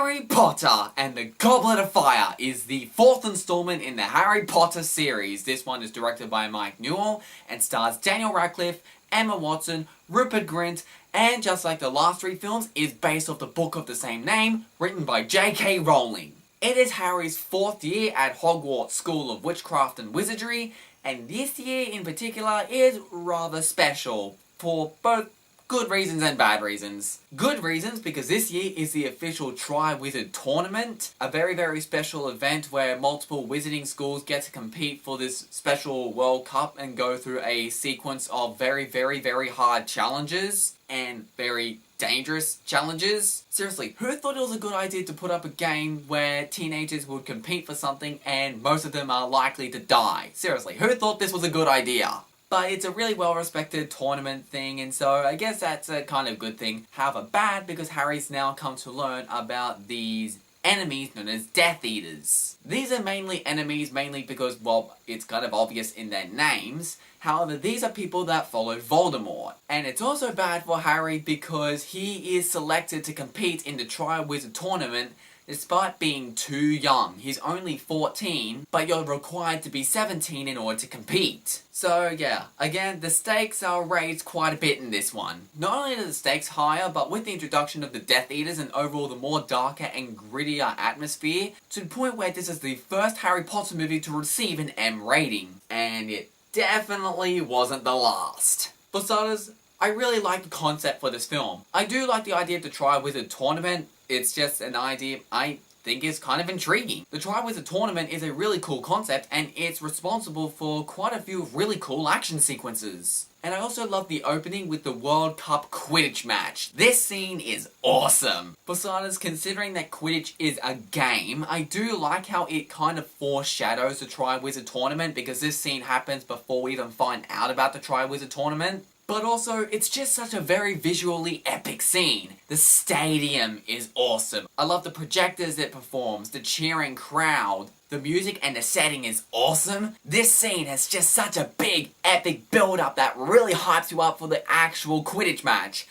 Harry Potter and the Goblet of Fire is the fourth installment in the Harry Potter series. This one is directed by Mike Newell and stars Daniel Radcliffe, Emma Watson, Rupert Grint, and just like the last three films, is based off the book of the same name, written by J.K. Rowling. It is Harry's fourth year at Hogwarts School of Witchcraft and Wizardry, and this year in particular is rather special for both good reasons and bad reasons. Good reasons because this year is the official Tri-Wizard Tournament, a very special event where multiple wizarding schools get to compete for this special World Cup and go through a sequence of very hard challenges and very dangerous challenges. Seriously, who thought it was a good idea to put up a game where teenagers would compete for something and most of them are likely to die? Seriously, who thought this was a good idea? But it's a really well-respected tournament thing, and so I guess that's a kind of good thing. However, bad because Harry's now come to learn about these enemies known as Death Eaters. These are mainly enemies, mainly because, well, it's kind of obvious in their names. However, these are people that follow Voldemort. And it's also bad for Harry because he is selected to compete in the Tri-Wizard Tournament despite being too young. He's only 14, but you're required to be 17 in order to compete. So yeah, again, the stakes are raised quite a bit in this one. Not only are the stakes higher, but with the introduction of the Death Eaters and overall the more darker and grittier atmosphere, to the point where this is the first Harry Potter movie to receive an M rating. And it definitely wasn't the last. For starters, I really like the concept for this film. I do like the idea of the Tri-Wizard Tournament. It's just an idea I think is kind of intriguing. The Tri-Wizard Tournament is a really cool concept and it's responsible for quite a few really cool action sequences. And I also love the opening with the World Cup Quidditch match. This scene is awesome. For starters, considering that Quidditch is a game, I do like how it kind of foreshadows the Tri-Wizard Tournament because this scene happens before we even find out about the Tri-Wizard Tournament. But also, it's just such a very visually epic scene. The stadium is awesome. I love the projectors it performs, the cheering crowd, the music and the setting is awesome. This scene has just such a big, epic build-up that really hypes you up for the actual Quidditch match.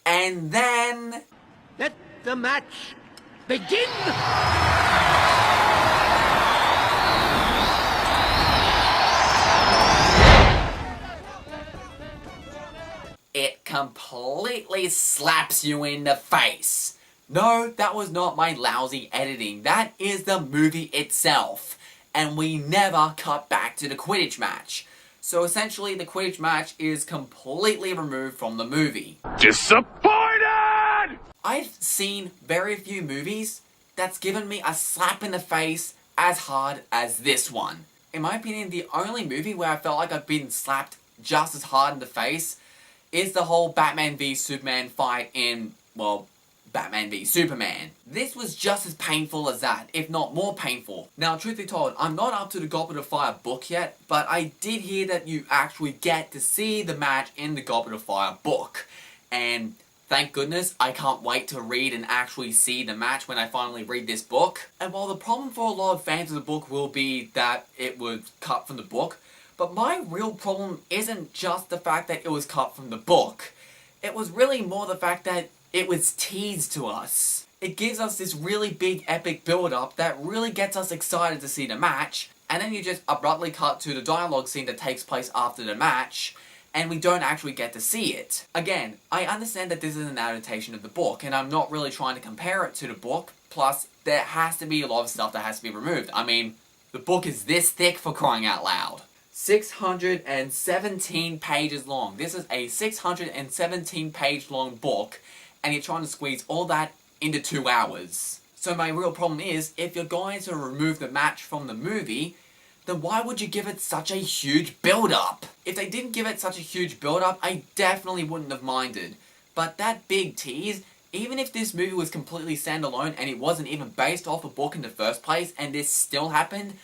And then... let the match begin! It completely slaps you in the face. No, that was not my lousy editing. That is the movie itself. And we never cut back to the Quidditch match. So essentially the Quidditch match is completely removed from the movie. Disappointed! I've seen very few movies that's given me a slap in the face as hard as this one. In my opinion, the only movie where I felt like I've been slapped just as hard in the face is the whole Batman v Superman fight in, well, Batman v Superman. This was just as painful as that, if not more painful. Now, truth be told, I'm not up to the Goblet of Fire book yet, but I did hear that you actually get to see the match in the Goblet of Fire book. And thank goodness, I can't wait to read and actually see the match when I finally read this book. And while the problem for a lot of fans of the book will be that it was cut from the book, but my real problem isn't just the fact that it was cut from the book. It was really more the fact that it was teased to us. It gives us this really big epic build-up that really gets us excited to see the match, and then you just abruptly cut to the dialogue scene that takes place after the match, and we don't actually get to see it. Again, I understand that this is an adaptation of the book, and I'm not really trying to compare it to the book, plus there has to be a lot of stuff that has to be removed. I mean, the book is this thick for crying out loud. 617 pages long. This is a 617 page long book, and you're trying to squeeze all that into 2 hours. So my real problem is, if you're going to remove the match from the movie, then why would you give it such a huge build-up? If they didn't give it such a huge build-up, I definitely wouldn't have minded. But that big tease, even if this movie was completely standalone and it wasn't even based off a book in the first place, and this still happened,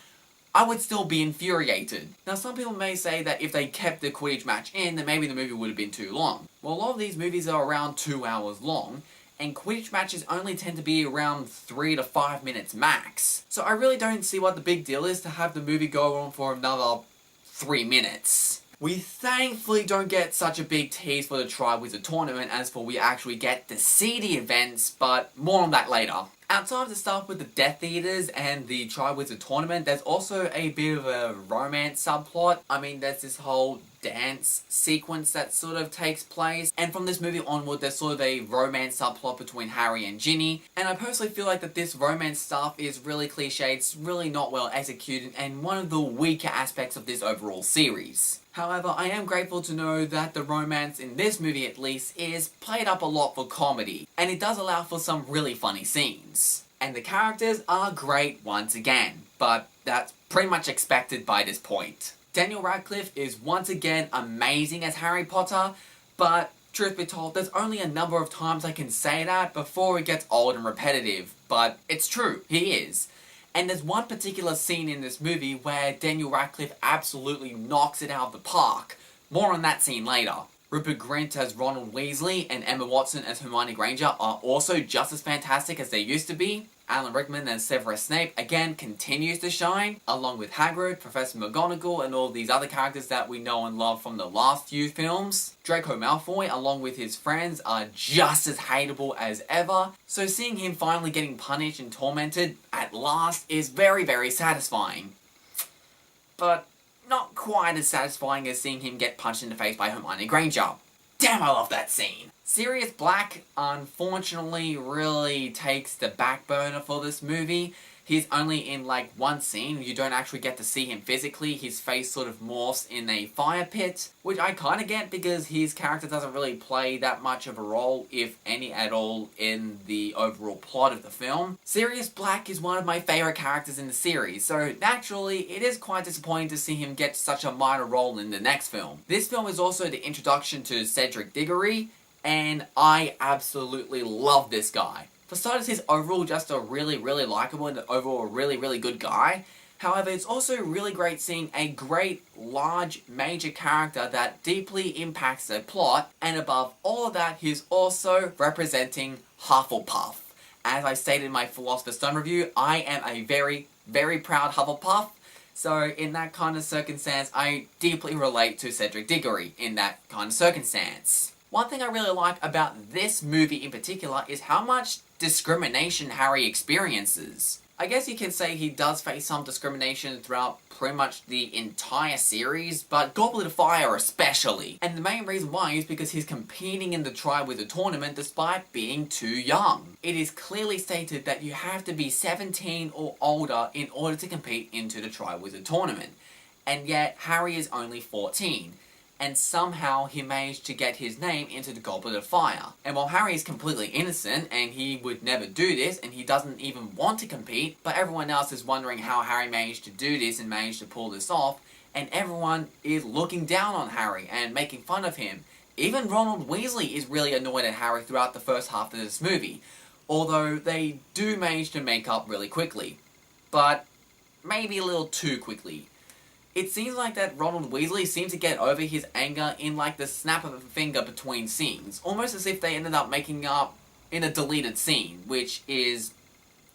I would still be infuriated. Now, some people may say that if they kept the Quidditch match in, then maybe the movie would have been too long. Well, a lot of these movies are around 2 hours long, and Quidditch matches only tend to be around 3 to 5 minutes max. So I really don't see what the big deal is to have the movie go on for another 3 minutes. We thankfully don't get such a big tease for the Tri-Wizard Tournament as for we actually get to see the events, but more on that later. Outside of the stuff with the Death Eaters and the Triwizard Tournament, there's also a bit of a romance subplot. I mean, there's this whole dance sequence that sort of takes place, and from this movie onward, there's sort of a romance subplot between Harry and Ginny, and I personally feel like that this romance stuff is really cliched, it's really not well executed, and one of the weaker aspects of this overall series. However, I am grateful to know that the romance in this movie at least is played up a lot for comedy, and it does allow for some really funny scenes. And the characters are great once again, but that's pretty much expected by this point. Daniel Radcliffe is once again amazing as Harry Potter, but truth be told, there's only a number of times I can say that before it gets old and repetitive, but it's true, he is. And there's one particular scene in this movie where Daniel Radcliffe absolutely knocks it out of the park. More on that scene later. Rupert Grint as Ronald Weasley and Emma Watson as Hermione Granger are also just as fantastic as they used to be. Alan Rickman as Severus Snape again continues to shine, along with Hagrid, Professor McGonagall, and all these other characters that we know and love from the last few films. Draco Malfoy, along with his friends, are just as hateable as ever, so seeing him finally getting punished and tormented at last is very, very satisfying. But not quite as satisfying as seeing him get punched in the face by Hermione Granger. Damn, I love that scene! Sirius Black, unfortunately, really takes the back burner for this movie. He's only in like one scene, you don't actually get to see him physically, his face sort of morphs in a fire pit, which I kinda get because his character doesn't really play that much of a role, if any at all, in the overall plot of the film. Sirius Black is one of my favourite characters in the series, so naturally it is quite disappointing to see him get such a minor role in the next film. This film is also the introduction to Cedric Diggory, and I absolutely love this guy. For starters, he's overall just a really, really likeable and overall really, really good guy. However, it's also really great seeing a great, large, major character that deeply impacts the plot, and above all of that, he's also representing Hufflepuff. As I stated in my Philosopher's Stone review, I am a very, very proud Hufflepuff, so in that kind of circumstance, I deeply relate to Cedric Diggory in that kind of circumstance. One thing I really like about this movie in particular is how much discrimination Harry experiences. I guess you can say he does face some discrimination throughout pretty much the entire series, but Goblet of Fire especially. And the main reason why is because he's competing in the Triwizard Tournament despite being too young. It is clearly stated that you have to be 17 or older in order to compete into the Triwizard Tournament. And yet, Harry is only 14. And somehow he managed to get his name into the Goblet of Fire. And while Harry is completely innocent, and he would never do this, and he doesn't even want to compete, but everyone else is wondering how Harry managed to do this and managed to pull this off, and everyone is looking down on Harry and making fun of him. Even Ronald Weasley is really annoyed at Harry throughout the first half of this movie, although they do manage to make up really quickly. But maybe a little too quickly. It seems like that Ronald Weasley seems to get over his anger in like the snap of a finger between scenes. Almost as if they ended up making up in a deleted scene, which is,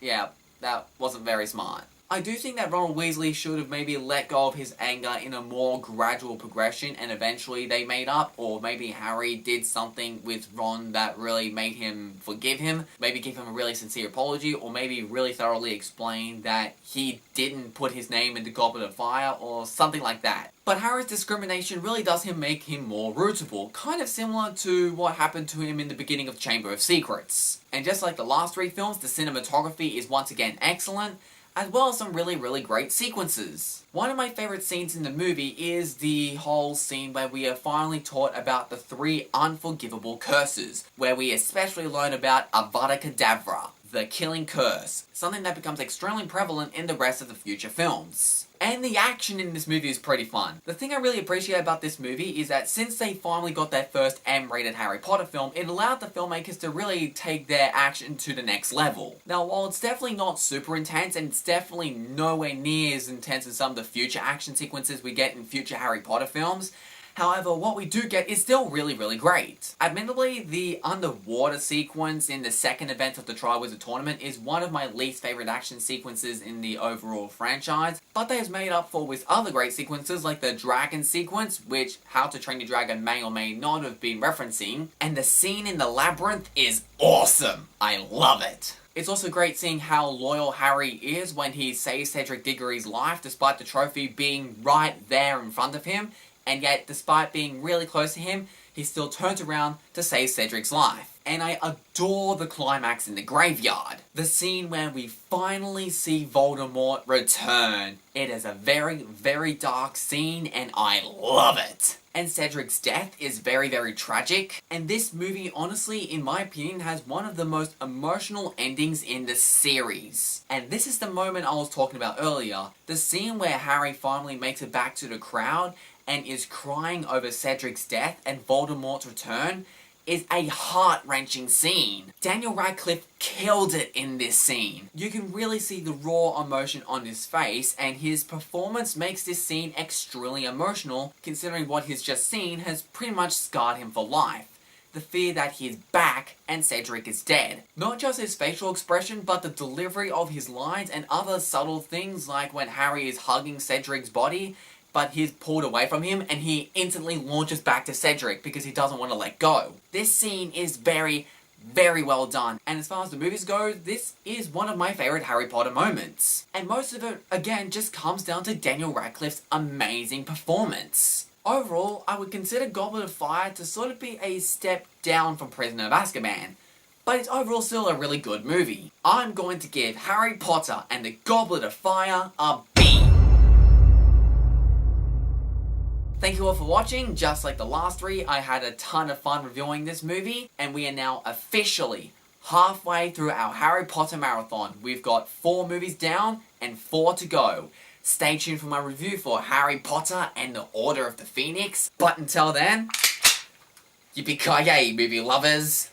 yeah, that wasn't very smart. I do think that Ronald Weasley should have maybe let go of his anger in a more gradual progression and eventually they made up, or maybe Harry did something with Ron that really made him forgive him, maybe give him a really sincere apology, or maybe really thoroughly explain that he didn't put his name in the Goblet of Fire, or something like that. But Harry's discrimination really does make him more rootable, kind of similar to what happened to him in the beginning of Chamber of Secrets. And just like the last three films, the cinematography is once again excellent, as well as some really, really great sequences. One of my favourite scenes in the movie is the whole scene where we are finally taught about the 3 unforgivable curses, where we especially learn about Avada Kedavra, the killing curse, something that becomes extremely prevalent in the rest of the future films. And the action in this movie is pretty fun. The thing I really appreciate about this movie is that since they finally got their first M-rated Harry Potter film, it allowed the filmmakers to really take their action to the next level. Now, while it's definitely not super intense, and it's definitely nowhere near as intense as some of the future action sequences we get in future Harry Potter films, However, what we do get is still really, really great. Admittedly, the underwater sequence in the second event of the Triwizard Tournament is one of my least favourite action sequences in the overall franchise, but that is made up for with other great sequences like the dragon sequence, which How to Train Your Dragon may or may not have been referencing, and the scene in the labyrinth is awesome. I love it. It's also great seeing how loyal Harry is when he saves Cedric Diggory's life despite the trophy being right there in front of him, and yet despite being really close to him, he still turns around to save Cedric's life. And I adore the climax in the graveyard. The scene where we finally see Voldemort return. It is a very, very dark scene and I love it. And Cedric's death is very, very tragic. And this movie, honestly, in my opinion, has one of the most emotional endings in the series. And this is the moment I was talking about earlier. The scene where Harry finally makes it back to the crowd and is crying over Cedric's death and Voldemort's return is a heart-wrenching scene. Daniel Radcliffe killed it in this scene. You can really see the raw emotion on his face, and his performance makes this scene extremely emotional, considering what he's just seen has pretty much scarred him for life. The fear that he's back and Cedric is dead. Not just his facial expression, but the delivery of his lines and other subtle things like when Harry is hugging Cedric's body, but he's pulled away from him and he instantly launches back to Cedric because he doesn't want to let go. This scene is very, very well done, and as far as the movies go, this is one of my favourite Harry Potter moments. And most of it, again, just comes down to Daniel Radcliffe's amazing performance. Overall, I would consider Goblet of Fire to sort of be a step down from Prisoner of Azkaban, but it's overall still a really good movie. I'm going to give Harry Potter and the Goblet of Fire a B. Thank you all for watching. Just like the last three, I had a ton of fun reviewing this movie, and we are now officially halfway through our Harry Potter marathon. We've got 4 movies down and 4 to go. Stay tuned for my review for Harry Potter and the Order of the Phoenix. But until then, yippee-ki-yay, movie lovers!